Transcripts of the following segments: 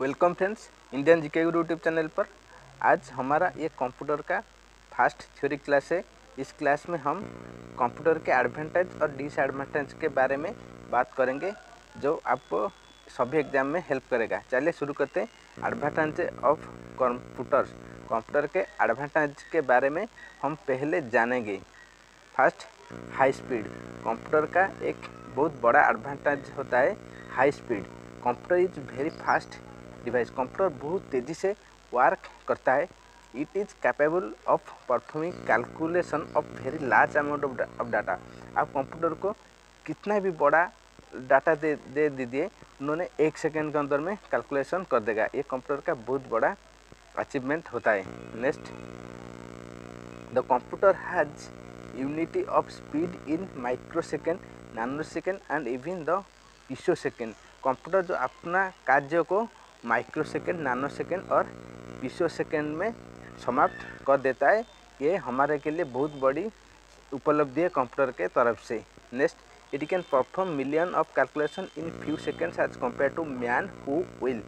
Welcome friends, Indian GK गुरु YouTube channel पर। आज हमारा ये कंप्यूटर का फर्स्ट थ्योरी क्लास है। इस क्लास में हम कंप्यूटर के एडवांटेज और डिसएडवांटेज के बारे में बात करेंगे, जो आपको सभी एग्जाम में हेल्प करेगा। चलिए शुरू करते हैं। Advantage of computer. कंप्यूटर के एडवांटेज के बारे में हम पहले जानेंगे। First, high speed. कंप्यूटर का एक बहुत बड़ा एडवांटेज होता है high speed. Computer is very fast device. Computer बहुत तेज़ी से वर्क करता है। It is capable of performing calculation of very large amount of data. आप कंप्यूटर को कितना भी बड़ा डाटा दे दीजिए, उन्होंने 1 सेकेंड के अंदर में कैलकुलेशन कर देगा। ये कंप्यूटर का बहुत बड़ा अचीवमेंट होता है। Next, the computer has unity of speed in microsecond, nanosecond and even the picosecond. Computer जो अपना कार्य को माइक्रोसेकेंड, नैनोसेकेंड और पिकोसेकेंड में समाप्त कर देता है। ये हमारे के लिए बहुत बड़ी उपलब्धि है कंप्यूटर के तरफ से। Next, it can perform million of calculation in few seconds as compare to man who will.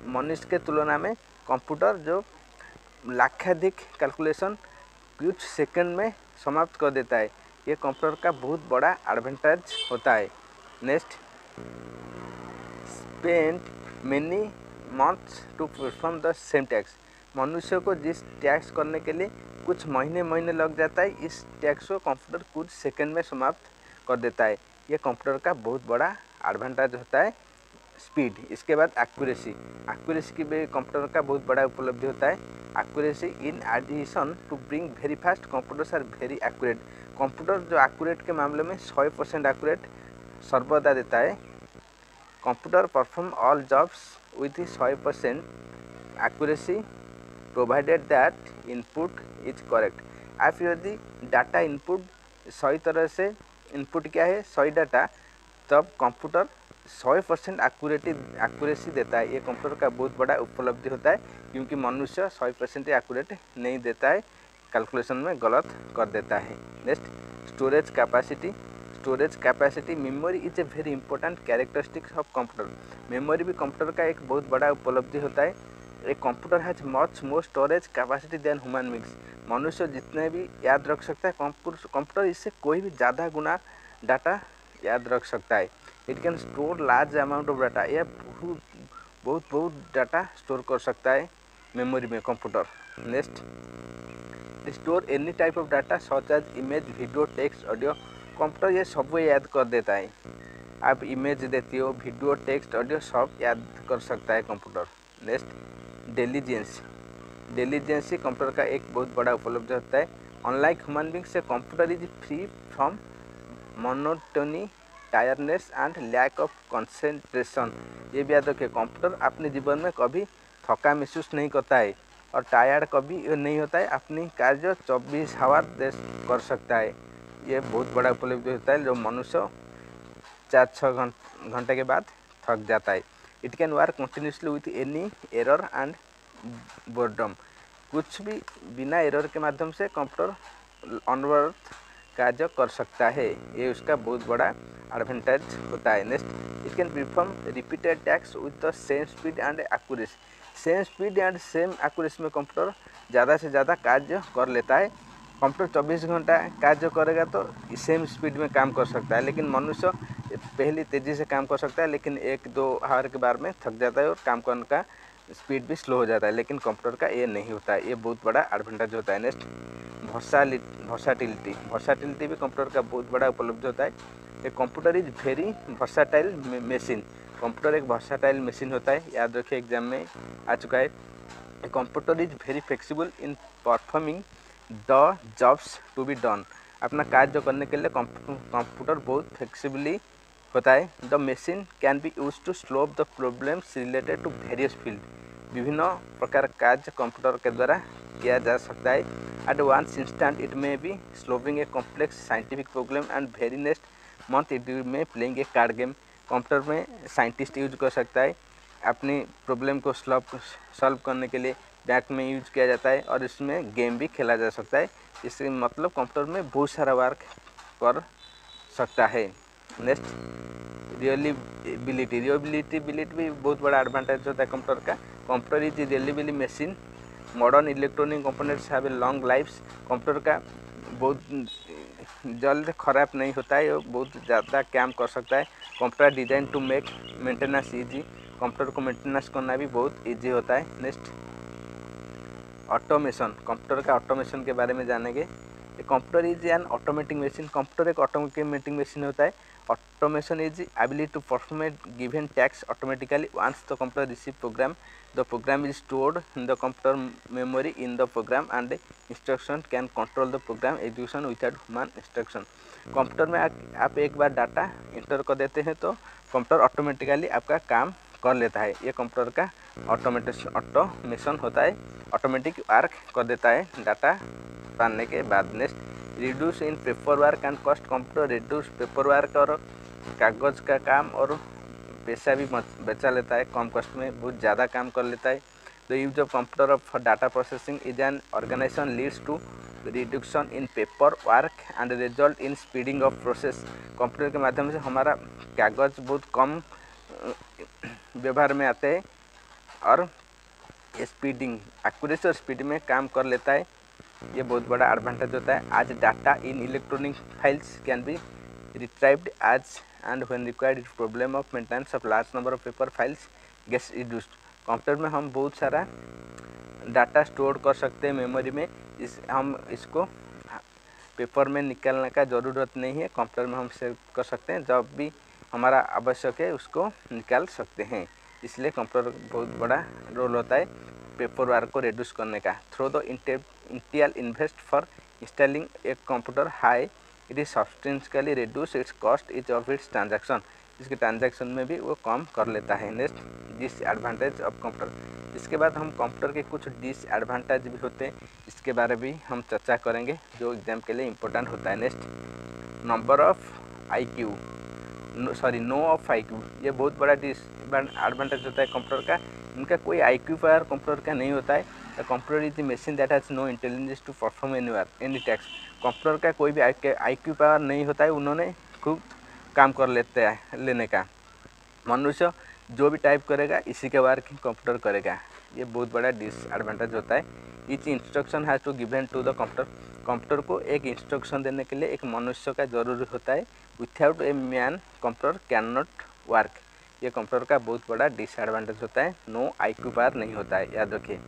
मनुष्य के तुलना में कंप्यूटर जो लाखाधिक कैलकुलेशन कुछ सेकंड में समाप्त कर देता है। ये कंप्यूटर का बहुत बड़ा एडवांटेज होता है। Next, spend many months to perform the same टैक्स। मनुष्य को जिस टैक्स करने के लिए कुछ महीने लग जाता है, इस टैक्स को कंप्यूटर कुछ सेकंड में समाप्त कर देता है। ये कंप्यूटर का बहुत बड़ा एडवांटेज होता है स्पीड। इसके बाद एक्यूरेसी। एक्यूरेसी की भी कंप्यूटर का बहुत बड़ा उपलब्धि होता है। Accuracy in addition to bring very fast, computers are very accurate. Computer जो एक्यूरेट के मामले में 100% एक्यूरेट सर्वदा देता है। Computer perform all jobs with 100% accuracy provided that input is correct. आप यदि डाटा इनपुट सही तरह से इनपुट किया है, सही डाटा, तब कंप्यूटर 100% एक्यूरेसी देता है। ये कंप्यूटर का बहुत बड़ा उपलब्धि होता है, क्योंकि मनुष्य 100% एक्यूरेट नहीं देता है, कैलकुलेशन में गलत कर देता है। Next, storage capacity. Storage capacity, memory is a very important characteristics of computer. Memory भी कंप्यूटर का एक बहुत बड़ा उपलब्धि होता है। एक computer has much more storage capacity than human beings. मनुष्य जितने भी याद रख सकता है, कंप्यूटर इससे कोई भी ज़्यादा गुना डाटा याद रख सकता है। It can store large amount of data. यह बहुत डाटा स्टोर कर सकता है मेमोरी में computer. Next, store any type of data such as image, video, text, audio. Computer ये सब याद कर देता है। आप इमेज देती हो, वीडियो, टेक्स्ट, ऑडियो सब याद कर सकता है कंप्यूटर। नेक्स्ट, डेलीजेंसी कंप्यूटर का एक बहुत बड़ा उपलब्ध होता है। अनलाइक ह्यूमन बीइंग से computer is free from monotony, tiredness and lack of concentration. ये भी याद रखिए, कंप्यूटर अपने जीवन में कभी थका महसूस नहीं करता है और टायर्ड कभी नहीं होता है। अपनी कार्य 24 आवर कर सकता है। ये बहुत बड़ा उपलब्धि होता है, जो मनुष्य 4-6 घंटे के बाद थक जाता है। It can work continuously with any error and boredom. कुछ भी बिना एरर के माध्यम से कंप्यूटर अनवरत कार्य कर सकता है। ये उसका बहुत बड़ा एडवांटेज होता है। Next, it can perform repeated tax with the same speed and accuracy. Same speed and same accuracy में कंप्यूटर ज़्यादा से ज़्यादा कार्य कर लेता है। कंप्यूटर 24 घंटा कार्य करेगा तो सेम स्पीड में काम कर सकता है, लेकिन मनुष्य पहले तेज़ी से काम कर सकता है, लेकिन 1-2 आवर के बाद में थक जाता है और काम करने का स्पीड भी स्लो हो जाता है। लेकिन कंप्यूटर का ये नहीं होता है। ये बहुत बड़ा एडवांटेज होता है। नेक्स्ट, वर्साटिलिटी भी कंप्यूटर का बहुत बड़ा उपलब्ध होता है। ये computer is very versatile machine. Computer एक वर्साटाइल मशीन होता है, याद रखिए, एग्जाम में आ चुका है। Computer is very flexible in performing the jobs to be done. अपना कार्य करने के लिए कंप्यूटर बहुत फ्लेक्सिबली होता है। The machine can be use to solve the problems related to various field. विभिन्न प्रकार कार्य कंप्यूटर के द्वारा किया जा सकता है। At once instant it may be solving a complex scientific problem and very next month it may playing a card game. Computer में साइंटिस्ट यूज कर सकता है। अपनी प्रॉब्लम को सॉल्व करने के लिए बैंक में यूज किया जाता है और इसमें गेम भी खेला जा सकता है। इससे मतलब कंप्यूटर में बहुत सारा वर्क कर सकता है। नेक्स्ट, रिलायबिलिटी भी बहुत बड़ा एडवांटेज होता है कंप्यूटर का। Computer is reliable machine, modern electronic components have a long lifes. Computer का बहुत जल्द खराब नहीं होता है, बहुत ज़्यादा काम कर सकता है। Computer design to make maintenance easy, computer को मेंटेनेंस करना भी बहुत इजी होता है। नेक्स्ट ऑटोमेशन, कंप्यूटर का ऑटोमेशन के बारे में जानेंगे। Computer is an automatic machine, computer एक ऑटोमेटिक मशीन होता है। Automation is ability to perform a given टैक्स automatically once the computer receive program, the program is stored in the computer memory in the program and instruction can control the program execution without human instruction. Computer में आप एक बार data inter कर देते हैं तो computer automatically आपका काम कर लेता है। ये कंप्यूटर का ऑटोमेशन होता है, ऑटोमेटिक वर्क कर देता है डाटा पाने के बाद। Next reduce in paper work and cost, computer reduce paper work और कागज़ का काम और पैसा भी बचा लेता है, कम कॉस्ट में बहुत ज़्यादा काम कर लेता है। The use of computer for data processing is an organization leads to reduction in paper work and result in speeding of process. Computer के माध्यम से हमारा कागज़ बहुत कम व्यवहार में आते हैं और स्पीडिंग एक्यूरेसी और स्पीड में काम कर लेता है। ये बहुत बड़ा एडवांटेज होता है। आज data in electronic files can be retrieved as and when required it problem of maintenance of large number of paper files gets reduced. Computer में हम बहुत सारा डाटा स्टोर कर सकते हैं मेमोरी में, हम इसको पेपर में निकालने का ज़रूरत नहीं है, कंप्यूटर में हम सेव कर सकते हैं, जब भी हमारा आवश्यक है उसको निकाल सकते हैं। इसलिए कंप्यूटर बहुत बड़ा रोल होता है पेपर वर्क को रिड्यूस करने का। Through the Intel invest for installing a computer high, it is substantially reduce it's cost is of its transaction, इसके ट्रांजैक्शन में भी वो कम कर लेता है। Next disadvantage of computer. इसके बाद हम कंप्यूटर के कुछ डिसएडवांटेज भी होते हैं, इसके बारे में हम चर्चा करेंगे जो एग्जाम के लिए इम्पोर्टेंट होता है। Next number of IQ, no of IQ, ये बहुत बड़ा डिसएडवांटेज होता है कंप्यूटर का। इनका कोई IQ पावर कंप्यूटर का नहीं होता है। The computer is the machine that has no intelligence to perform any टैक्स। कंप्यूटर का कोई भी IQ पावर नहीं होता है, उन्होंने खूब काम कर लेने का। मनुष्य जो भी टाइप करेगा इसी के बारे में कंप्यूटर करेगा, ये बहुत बड़ा डिसएडवांटेज होता है। Each instruction has to given to the computer, computer को एक इंस्ट्रक्शन देने के लिए एक मनुष्य का जरूरी होता है। Without a man computer can not work, ये कंप्यूटर का बहुत बड़ा डिसएडवांटेज होता है। नो IQ पावर नहीं होता है, याद रखिए।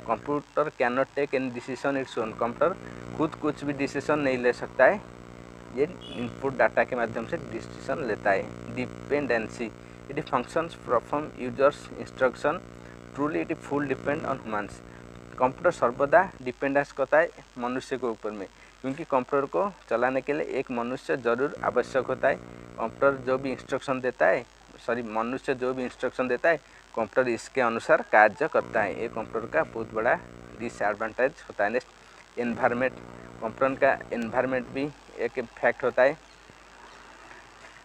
Computer can not take any decision its own, computer खुद कुछ भी डिसीजन नहीं ले सकता है, ये इनपुट डाटा के माध्यम से डिसीजन लेता है। Dependency, it functions from users instruction, truly it full depend on humans. Computer सर्वदा डिपेंडेंस करता है मनुष्य के ऊपर में, क्योंकि कंप्यूटर को चलाने के लिए एक मनुष्य जरूर आवश्यक होता है। कंप्यूटर जो भी इंस्ट्रक्शन देता है, मनुष्य जो भी इंस्ट्रक्शन देता है कंप्यूटर इसके अनुसार कार्य करता है। ये कंप्यूटर का बहुत बड़ा डिसएडवांटेज होता है। नेक्स्ट एनवायरनमेंट, कंप्यूटर का एनवायरनमेंट भी एक फैक्ट होता है।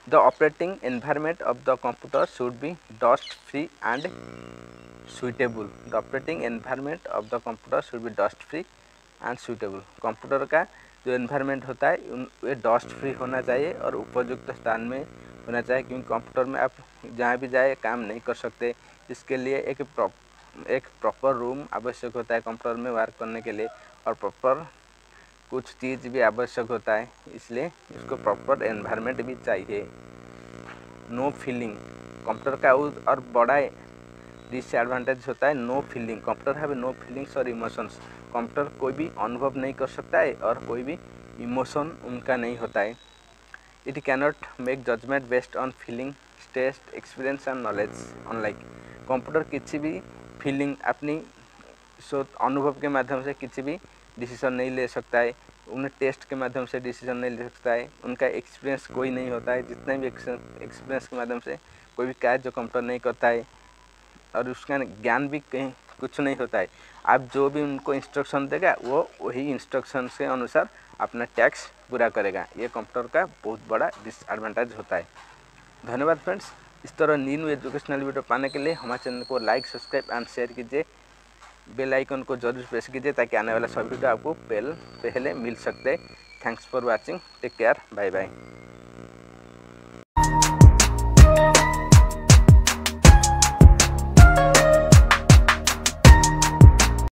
The operating environment of the computer should be dust free and suitable. The operating environment of the computer should be dust free and suitable. Computer का जो environment होता है वे dust free होना चाहिए और उपयुक्त स्थान में होना चाहिए, क्योंकि कंप्यूटर में आप जहाँ भी जाए काम नहीं कर सकते। इसके लिए एक प्रॉपर रूम आवश्यक होता है कंप्यूटर में वर्क करने के लिए, और प्रॉपर कुछ चीज़ भी आवश्यक होता है, इसलिए इसको प्रॉपर एनवायरनमेंट भी चाहिए। नो फीलिंग, कंप्यूटर का और बड़ा डिसएडवांटेज होता है no feeling. Computer have no feelings और इमोशंस, कंप्यूटर कोई भी अनुभव नहीं कर सकता है और कोई भी इमोशन उनका नहीं होता है। It cannot make judgement based on feeling, taste, experience and knowledge. Unlike computer किसी भी फीलिंग अपनी अनुभव के माध्यम से किसी भी डिसीजन नहीं ले सकता है, उन्हें टेस्ट के माध्यम से डिसीजन नहीं ले सकता है, उनका एक्सपीरियंस कोई नहीं होता है। जितने भी एक्सपीरियंस के माध्यम से कोई भी कार्य जो कंप्यूटर नहीं करता है, और उसका ज्ञान भी कहीं कुछ नहीं होता है। आप जो भी उनको इंस्ट्रक्शन देगा वो वही इंस्ट्रक्शन के अनुसार अपना टैक्स पूरा करेगा। ये कंप्यूटर का बहुत बड़ा डिसएडवांटेज होता है। धन्यवाद फ्रेंड्स। इस तरह न्यू एजुकेशनल वीडियो पाने के लिए हमारे चैनल को लाइक, सब्सक्राइब एंड शेयर कीजिए। बेल आइकन को जरूर प्रेस कीजिए ताकि आने वाला सभी वीडियो आपको पहले मिल सकते हैं। Thanks for watching, take care, bye bye.